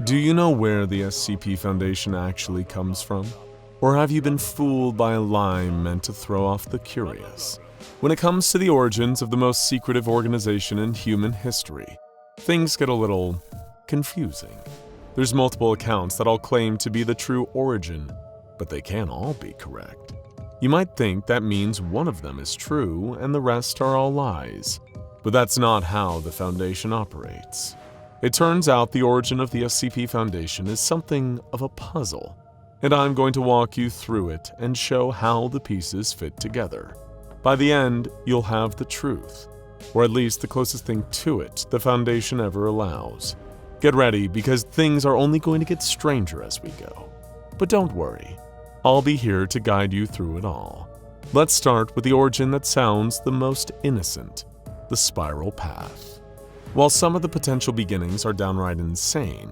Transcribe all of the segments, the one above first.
Do you know where the SCP Foundation actually comes from? Or have you been fooled by a lie meant to throw off the curious? When it comes to the origins of the most secretive organization in human history, things get a little confusing. There's multiple accounts that all claim to be the true origin, but they can't all be correct. You might think that means one of them is true and the rest are all lies, but that's not how the Foundation operates. It turns out the origin of the SCP Foundation is something of a puzzle, and I'm going to walk you through it and show how the pieces fit together. By the end, you'll have the truth, or at least the closest thing to it the Foundation ever allows. Get ready, because things are only going to get stranger as we go. But don't worry, I'll be here to guide you through it all. Let's start with the origin that sounds the most innocent, the spiral path. While some of the potential beginnings are downright insane,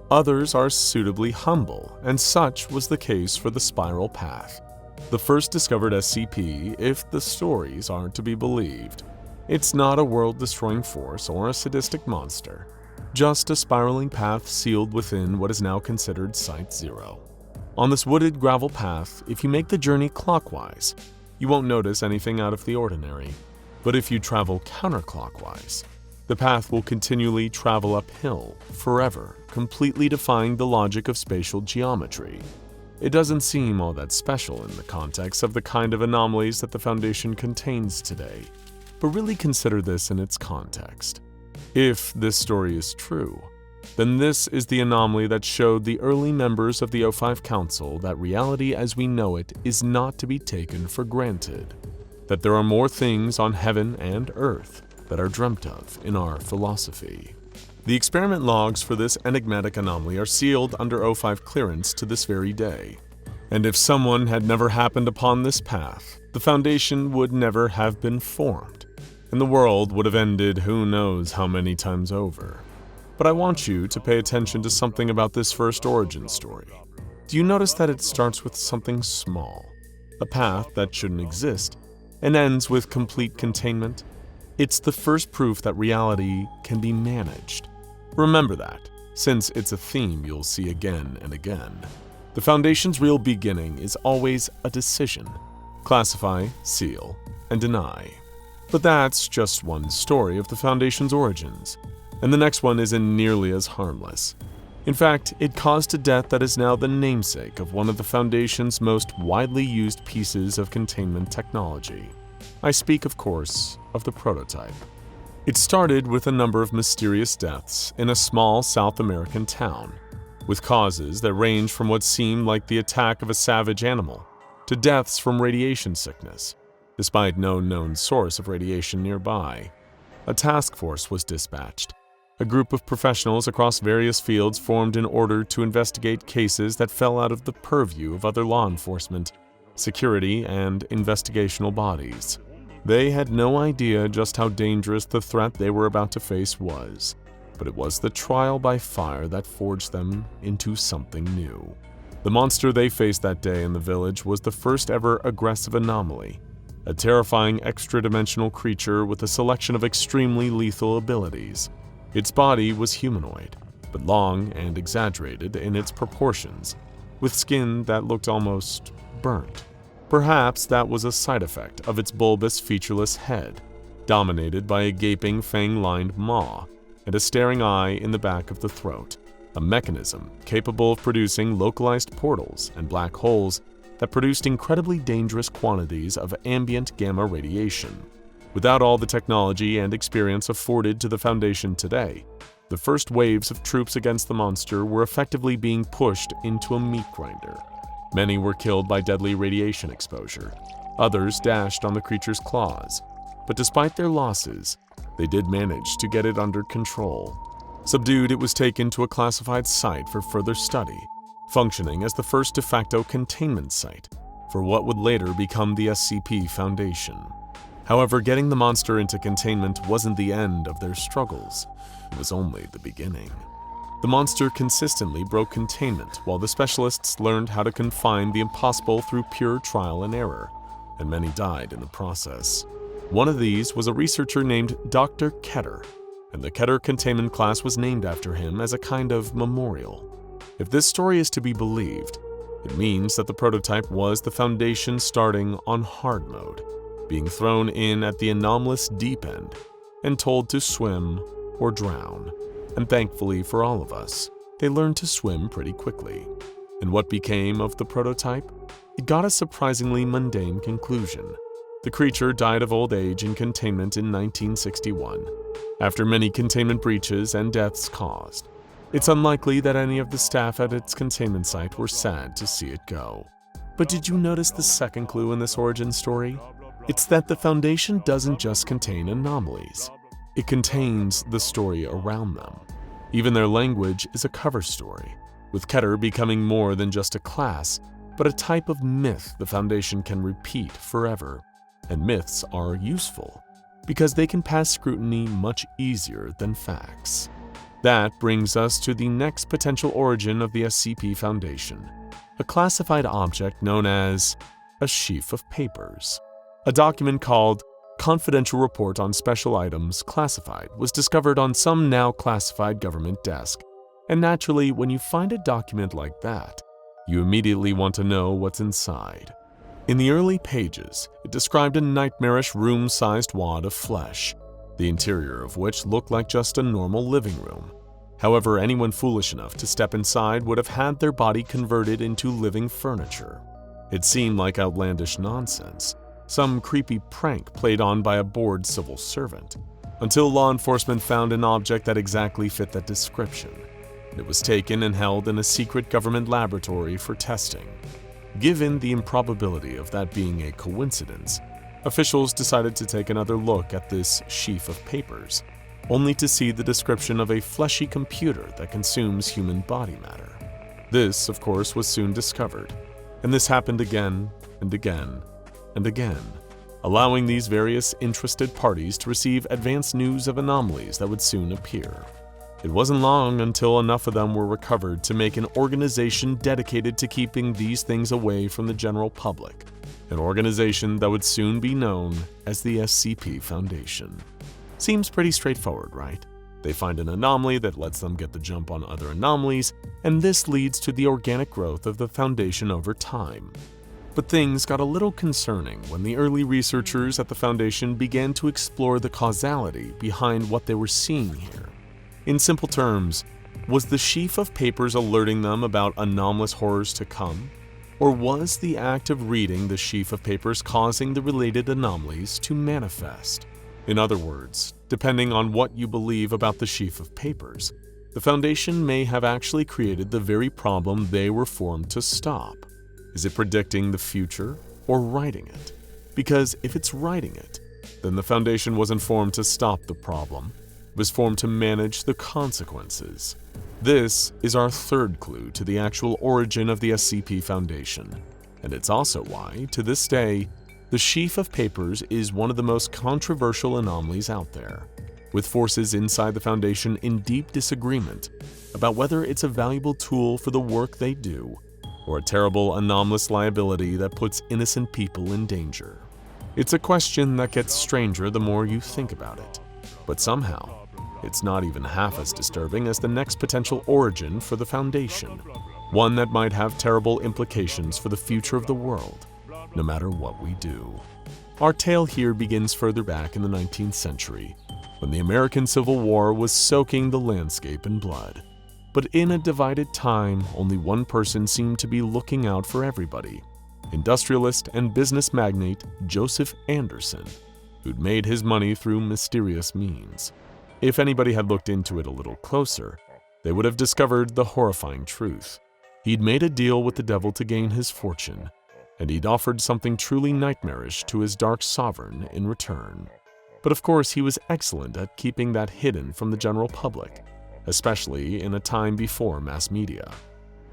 others are suitably humble, and such was the case for the spiral path. The first discovered SCP, if the stories are to be believed. It's not a world-destroying force or a sadistic monster, just a spiraling path sealed within what is now considered Site Zero. On this wooded gravel path, if you make the journey clockwise, you won't notice anything out of the ordinary. But if you travel counterclockwise, the path will continually travel uphill, forever, completely defying the logic of spatial geometry. It doesn't seem all that special in the context of the kind of anomalies that the Foundation contains today, but really consider this in its context. If this story is true, then this is the anomaly that showed the early members of the O5 Council that reality as we know it is not to be taken for granted, that there are more things on heaven and earth that are dreamt of in our philosophy. The experiment logs for this enigmatic anomaly are sealed under O5 clearance to this very day, and if someone had never happened upon this path, the Foundation would never have been formed, and the world would have ended who knows how many times over. But I want you to pay attention to something about this first origin story. Do you notice that it starts with something small, a path that shouldn't exist, and ends with complete containment? It's the first proof that reality can be managed. Remember that, since it's a theme you'll see again and again. The Foundation's real beginning is always a decision: classify, seal, and deny. But that's just one story of the Foundation's origins, and the next one isn't nearly as harmless. In fact, it caused a death that is now the namesake of one of the Foundation's most widely used pieces of containment technology. I speak, of course, of the prototype. It started with a number of mysterious deaths in a small South American town, with causes that range from what seemed like the attack of a savage animal to deaths from radiation sickness, despite no known source of radiation nearby. A task force was dispatched. A group of professionals across various fields formed in order to investigate cases that fell out of the purview of other law enforcement, security, and investigational bodies. They had no idea just how dangerous the threat they were about to face was, but it was the trial by fire that forged them into something new. The monster they faced that day in the village was the first ever aggressive anomaly, a terrifying extra-dimensional creature with a selection of extremely lethal abilities. Its body was humanoid, but long and exaggerated in its proportions, with skin that looked almost burnt. Perhaps that was a side effect of its bulbous, featureless head, dominated by a gaping, fang-lined maw and a staring eye in the back of the throat, a mechanism capable of producing localized portals and black holes that produced incredibly dangerous quantities of ambient gamma radiation. Without all the technology and experience afforded to the Foundation today, the first waves of troops against the monster were effectively being pushed into a meat grinder. Many were killed by deadly radiation exposure. Others dashed on the creature's claws. But despite their losses, they did manage to get it under control. Subdued, it was taken to a classified site for further study, functioning as the first de facto containment site for what would later become the SCP Foundation. However, getting the monster into containment wasn't the end of their struggles. It was only the beginning. The monster consistently broke containment while the specialists learned how to confine the impossible through pure trial and error, and many died in the process. One of these was a researcher named Dr. Ketter, and the Keter containment class was named after him as a kind of memorial. If this story is to be believed, it means that the prototype was the Foundation starting on hard mode, being thrown in at the anomalous deep end and told to swim or drown. And thankfully for all of us, they learned to swim pretty quickly. And what became of the prototype? It got a surprisingly mundane conclusion. The creature died of old age in containment in 1961, after many containment breaches and deaths caused. It's unlikely that any of the staff at its containment site were sad to see it go. But did you notice the second clue in this origin story? It's that the Foundation doesn't just contain anomalies. It contains the story around them. Even their language is a cover story, with Keter becoming more than just a class, but a type of myth the Foundation can repeat forever. And myths are useful, because they can pass scrutiny much easier than facts. That brings us to the next potential origin of the SCP Foundation, a classified object known as a sheaf of papers. A document called Confidential Report on Special Items Classified was discovered on some now classified government desk. And naturally, when you find a document like that, you immediately want to know what's inside. In the early pages, it described a nightmarish room-sized wad of flesh, the interior of which looked like just a normal living room. However, anyone foolish enough to step inside would have had their body converted into living furniture. It seemed like outlandish nonsense, some creepy prank played on by a bored civil servant, until law enforcement found an object that exactly fit that description. It was taken and held in a secret government laboratory for testing. Given the improbability of that being a coincidence, officials decided to take another look at this sheaf of papers, only to see the description of a fleshy computer that consumes human body matter. This, of course, was soon discovered, and this happened again and again and again, allowing these various interested parties to receive advance news of anomalies that would soon appear. It wasn't long until enough of them were recovered to make an organization dedicated to keeping these things away from the general public, an organization that would soon be known as the SCP Foundation. Seems pretty straightforward, right? They find an anomaly that lets them get the jump on other anomalies, and this leads to the organic growth of the Foundation over time. But things got a little concerning when the early researchers at the Foundation began to explore the causality behind what they were seeing here. In simple terms, was the sheaf of papers alerting them about anomalous horrors to come? Or was the act of reading the sheaf of papers causing the related anomalies to manifest? In other words, depending on what you believe about the sheaf of papers, the Foundation may have actually created the very problem they were formed to stop. Is it predicting the future or writing it? Because if it's writing it, then the Foundation wasn't formed to stop the problem. It was formed to manage the consequences. This is our third clue to the actual origin of the SCP Foundation, and it's also why, to this day, the sheaf of papers is one of the most controversial anomalies out there, with forces inside the Foundation in deep disagreement about whether it's a valuable tool for the work they do, or a terrible anomalous liability that puts innocent people in danger. It's a question that gets stranger the more you think about it, but somehow, it's not even half as disturbing as the next potential origin for the Foundation, one that might have terrible implications for the future of the world, no matter what we do. Our tale here begins further back in the 19th century, when the American Civil War was soaking the landscape in blood. But in a divided time, only one person seemed to be looking out for everybody: industrialist and business magnate Joseph Anderson, who'd made his money through mysterious means. If anybody had looked into it a little closer, they would have discovered the horrifying truth. He'd made a deal with the devil to gain his fortune, and he'd offered something truly nightmarish to his dark sovereign in return. But of course, he was excellent at keeping that hidden from the general public, especially in a time before mass media.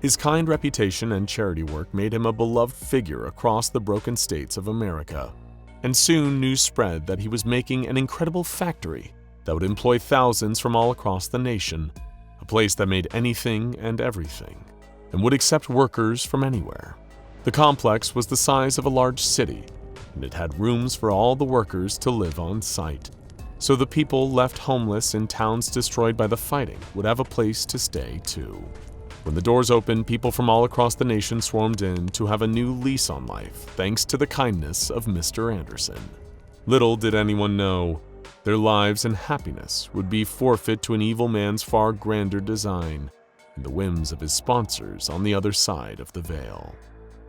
His kind reputation and charity work made him a beloved figure across the broken states of America, and soon news spread that he was making an incredible factory that would employ thousands from all across the nation, a place that made anything and everything, and would accept workers from anywhere. The complex was the size of a large city, and it had rooms for all the workers to live on site. So the people left homeless in towns destroyed by the fighting would have a place to stay too. When the doors opened, people from all across the nation swarmed in to have a new lease on life thanks to the kindness of Mr. Anderson. Little did anyone know, their lives and happiness would be forfeit to an evil man's far grander design and the whims of his sponsors on the other side of the veil.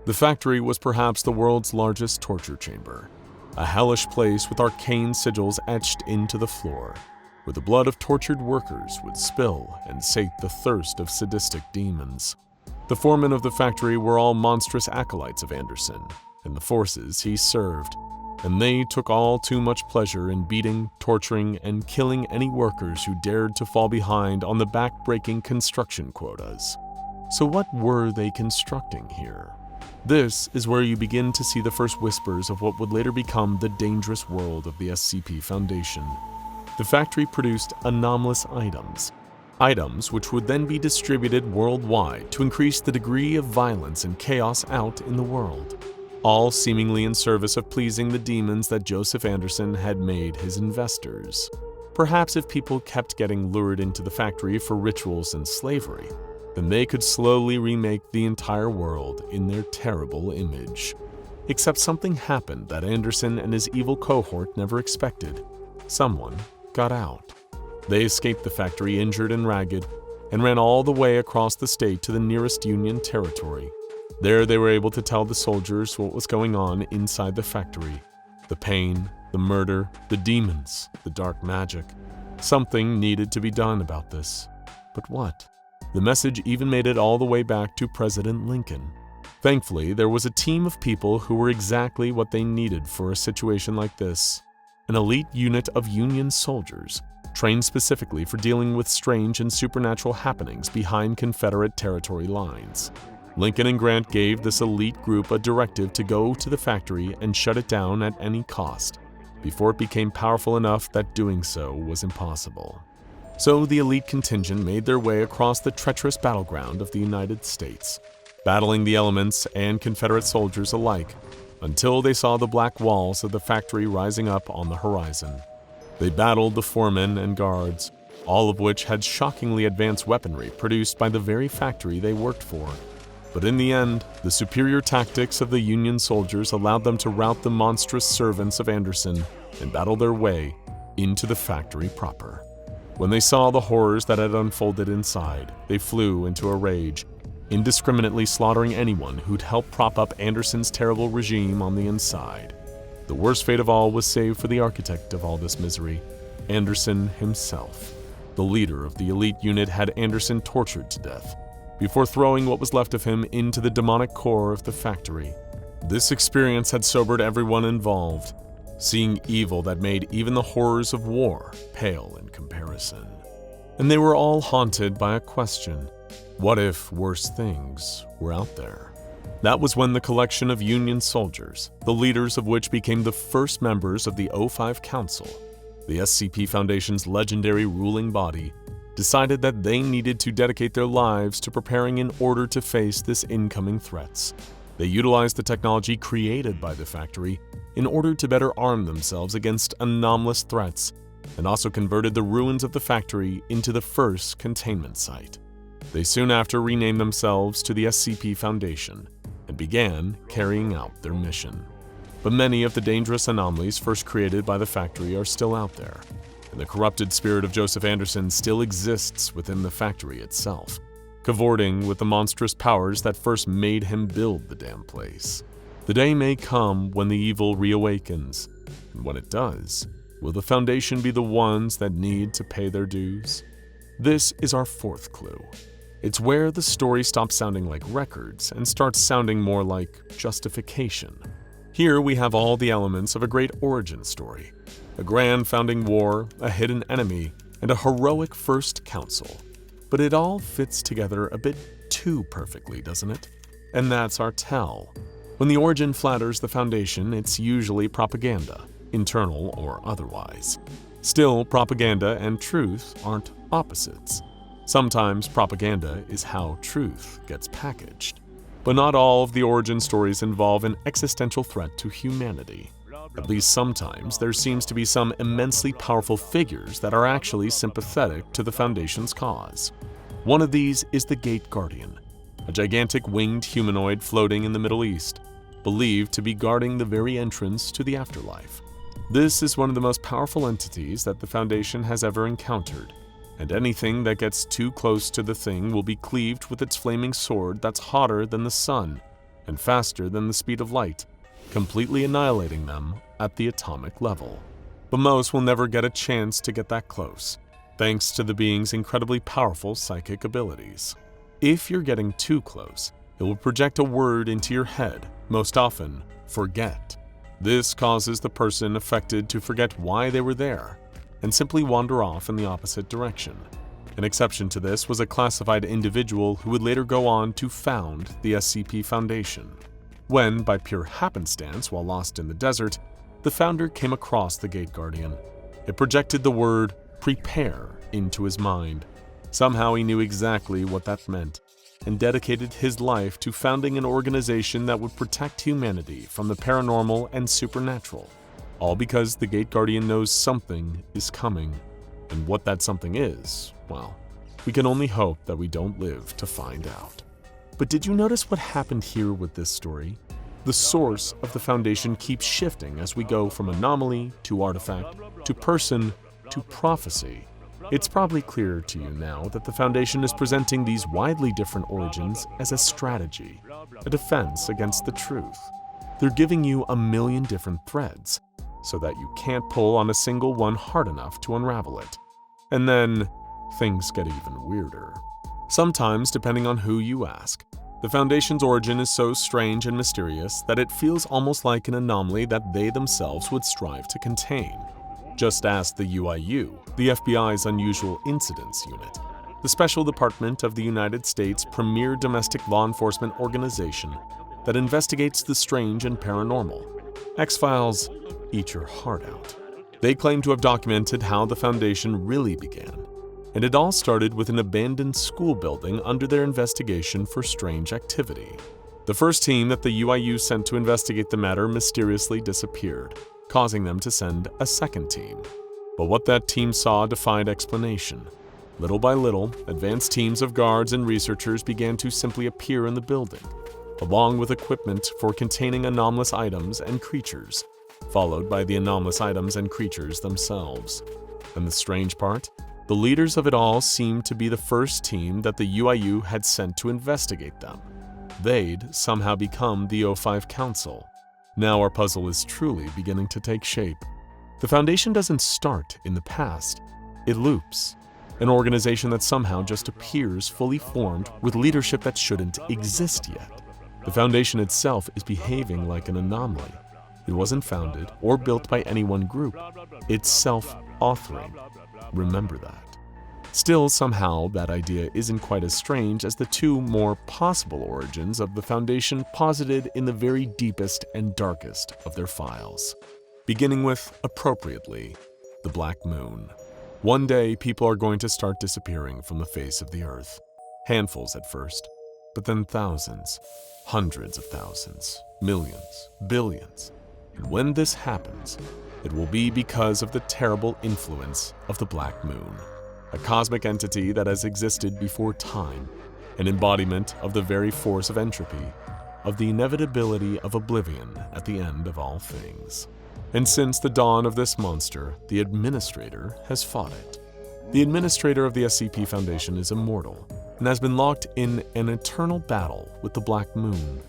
The factory was perhaps the world's largest torture chamber, a hellish place with arcane sigils etched into the floor, where the blood of tortured workers would spill and sate the thirst of sadistic demons. The foremen of the factory were all monstrous acolytes of Anderson and the forces he served, and they took all too much pleasure in beating, torturing, and killing any workers who dared to fall behind on the back-breaking construction quotas. So what were they constructing here? This is where you begin to see the first whispers of what would later become the dangerous world of the SCP Foundation. The factory produced anomalous items which would then be distributed worldwide to increase the degree of violence and chaos out in the world, all seemingly in service of pleasing the demons that Joseph Anderson had made his investors. Perhaps if people kept getting lured into the factory for rituals and slavery, then they could slowly remake the entire world in their terrible image. Except something happened that Anderson and his evil cohort never expected. Someone got out. They escaped the factory injured and ragged and ran all the way across the state to the nearest Union territory. There they were able to tell the soldiers what was going on inside the factory. The pain, the murder, the demons, the dark magic. Something needed to be done about this. But what? The message even made it all the way back to President Lincoln. Thankfully, there was a team of people who were exactly what they needed for a situation like this. An elite unit of Union soldiers, trained specifically for dealing with strange and supernatural happenings behind Confederate territory lines. Lincoln and Grant gave this elite group a directive to go to the factory and shut it down at any cost, before it became powerful enough that doing so was impossible. So the elite contingent made their way across the treacherous battleground of the United States, battling the elements and Confederate soldiers alike, until they saw the black walls of the factory rising up on the horizon. They battled the foremen and guards, all of which had shockingly advanced weaponry produced by the very factory they worked for. But in the end, the superior tactics of the Union soldiers allowed them to rout the monstrous servants of Anderson and battle their way into the factory proper. When they saw the horrors that had unfolded inside, they flew into a rage, indiscriminately slaughtering anyone who'd helped prop up Anderson's terrible regime on the inside. The worst fate of all was saved for the architect of all this misery, Anderson himself. The leader of the elite unit had Anderson tortured to death, before throwing what was left of him into the demonic core of the factory. This experience had sobered everyone involved, seeing evil that made even the horrors of war pale in comparison. And they were all haunted by a question: what if worse things were out there? That was when the collection of Union soldiers, the leaders of which became the first members of the O5 Council, the SCP Foundation's legendary ruling body, decided that they needed to dedicate their lives to preparing in order to face this incoming threats. They utilized the technology created by the factory in order to better arm themselves against anomalous threats, and also converted the ruins of the factory into the first containment site. They soon after renamed themselves to the SCP Foundation and began carrying out their mission. But many of the dangerous anomalies first created by the factory are still out there, and the corrupted spirit of Joseph Anderson still exists within the factory itself, cavorting with the monstrous powers that first made him build the damn place. The day may come when the evil reawakens, and when it does, will the Foundation be the ones that need to pay their dues? This is our fourth clue. It's where the story stops sounding like records and starts sounding more like justification. Here we have all the elements of a great origin story: a grand founding war, a hidden enemy, and a heroic first council. But it all fits together a bit too perfectly, doesn't it? And that's our tell. When the origin flatters the Foundation, it's usually propaganda, internal or otherwise. Still, propaganda and truth aren't opposites. Sometimes propaganda is how truth gets packaged. But not all of the origin stories involve an existential threat to humanity. At least sometimes there seems to be some immensely powerful figures that are actually sympathetic to the Foundation's cause. One of these is the Gate Guardian, a gigantic winged humanoid floating in the Middle East, believed to be guarding the very entrance to the afterlife. This is one of the most powerful entities that the Foundation has ever encountered, and anything that gets too close to the thing will be cleaved with its flaming sword that's hotter than the sun and faster than the speed of light, completely annihilating them at the atomic level. But most will never get a chance to get that close, thanks to the being's incredibly powerful psychic abilities. If you're getting too close, it will project a word into your head, most often, forget. This causes the person affected to forget why they were there and simply wander off in the opposite direction. An exception to this was a classified individual who would later go on to found the SCP Foundation. When, by pure happenstance while lost in the desert, the founder came across the Gate Guardian, it projected the word prepare into his mind. Somehow he knew exactly what that meant, and dedicated his life to founding an organization that would protect humanity from the paranormal and supernatural, all because the Gate Guardian knows something is coming, and what that something is, well, we can only hope that we don't live to find out. But did you notice what happened here with this story? The source of the Foundation keeps shifting as we go from anomaly to artifact to person to prophecy. It's probably clear to you now that the Foundation is presenting these widely different origins as a strategy, a defense against the truth. They're giving you a million different threads, so that you can't pull on a single one hard enough to unravel it. And then, things get even weirder. Sometimes, depending on who you ask, the Foundation's origin is so strange and mysterious that it feels almost like an anomaly that they themselves would strive to contain. Just ask the UIU, the FBI's Unusual Incidents Unit, the special department of the United States' premier domestic law enforcement organization that investigates the strange and paranormal. X-Files, eat your heart out. They claim to have documented how the Foundation really began, and it all started with an abandoned school building under their investigation for strange activity. The first team that the UIU sent to investigate the matter mysteriously disappeared, causing them to send a second team. But what that team saw defied explanation. Little by little, advanced teams of guards and researchers began to simply appear in the building, along with equipment for containing anomalous items and creatures, followed by the anomalous items and creatures themselves. And the strange part? The leaders of it all seemed to be the first team that the UIU had sent to investigate them. They'd somehow become the O5 Council. Now our puzzle is truly beginning to take shape. The Foundation doesn't start in the past, it loops. An organization that somehow just appears fully formed with leadership that shouldn't exist yet. The Foundation itself is behaving like an anomaly. It wasn't founded or built by any one group. It's self-authoring. Remember that. Still, somehow, that idea isn't quite as strange as the two more possible origins of the Foundation posited in the very deepest and darkest of their files. Beginning with, appropriately, the Black Moon. One day, people are going to start disappearing from the face of the Earth. Handfuls at first, but then thousands, hundreds of thousands, millions, billions. And when this happens, it will be because of the terrible influence of the Black Moon. A cosmic entity that has existed before time, an embodiment of the very force of entropy, of the inevitability of oblivion at the end of all things. And since the dawn of this monster, the Administrator has fought it. The Administrator of the SCP Foundation is immortal, and has been locked in an eternal battle with the Black Moon.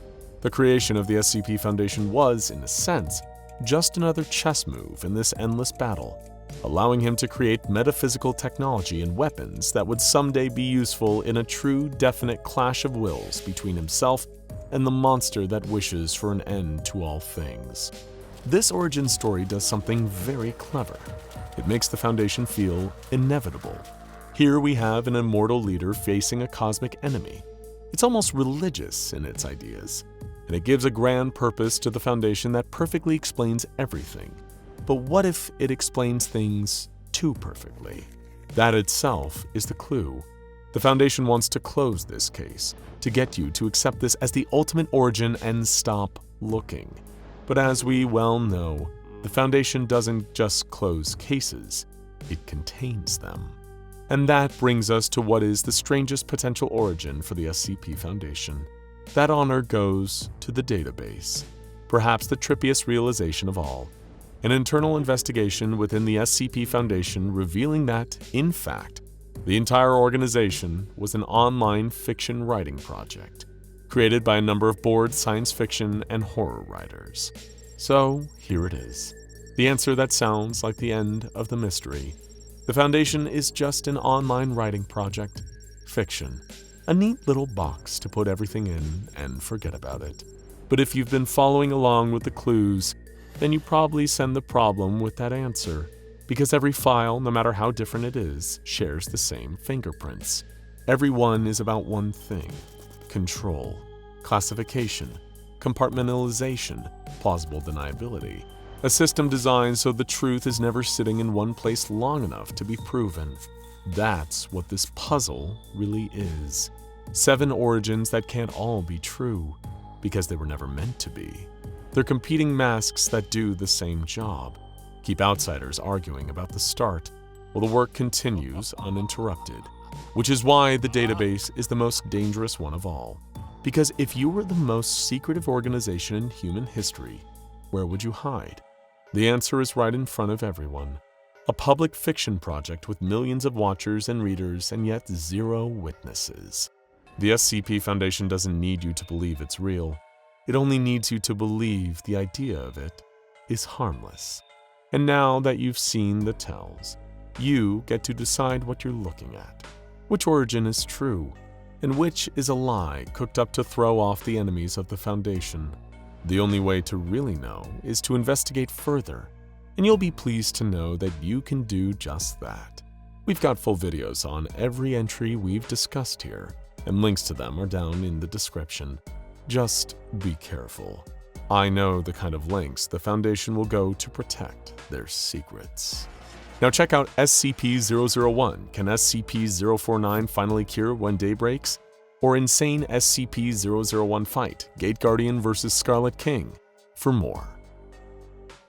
The creation of the SCP Foundation was, in a sense, just another chess move in this endless battle, allowing him to create metaphysical technology and weapons that would someday be useful in a true, definite clash of wills between himself and the monster that wishes for an end to all things. This origin story does something very clever. It makes the Foundation feel inevitable. Here we have an immortal leader facing a cosmic enemy. It's almost religious in its ideas, and it gives a grand purpose to the Foundation that perfectly explains everything. But what if it explains things too perfectly? That itself is the clue. The Foundation wants to close this case, to get you to accept this as the ultimate origin and stop looking. But as we well know, The Foundation doesn't just close cases, it contains them. And that brings us to what is the strangest potential origin for the SCP Foundation. That honor goes to the database, perhaps the trippiest realization of all. An internal investigation within the SCP Foundation revealing that, in fact, the entire organization was an online fiction writing project, created by a number of bored science fiction and horror writers. So, here it is. The answer that sounds like the end of the mystery. The Foundation is just an online writing project. Fiction. A neat little box to put everything in and forget about it. But if you've been following along with the clues, then you probably send the problem with that answer, because every file, no matter how different it is, shares the same fingerprints. Every one is about one thing: control, classification, compartmentalization, plausible deniability. A system designed so the truth is never sitting in one place long enough to be proven. That's what this puzzle really is. 7 origins that can't all be true, because they were never meant to be. They're competing masks that do the same job. Keep outsiders arguing about the start, while the work continues uninterrupted. Which is why the database is the most dangerous one of all. Because if you were the most secretive organization in human history, where would you hide? The answer is right in front of everyone. A public fiction project with millions of watchers and readers and yet 0 witnesses. The SCP Foundation doesn't need you to believe it's real. It only needs you to believe the idea of it is harmless. And now that you've seen the tells, you get to decide what you're looking at. Which origin is true, and which is a lie cooked up to throw off the enemies of the Foundation. The only way to really know is to investigate further, and you'll be pleased to know that you can do just that. We've got full videos on every entry we've discussed here, and links to them are down in the description. Just be careful. I know the kind of lengths the Foundation will go to protect their secrets. Now check out SCP-001, Can SCP-049 Finally Cure When Day Breaks? Or Insane SCP-001 Fight, Gate Guardian vs. Scarlet King, for more.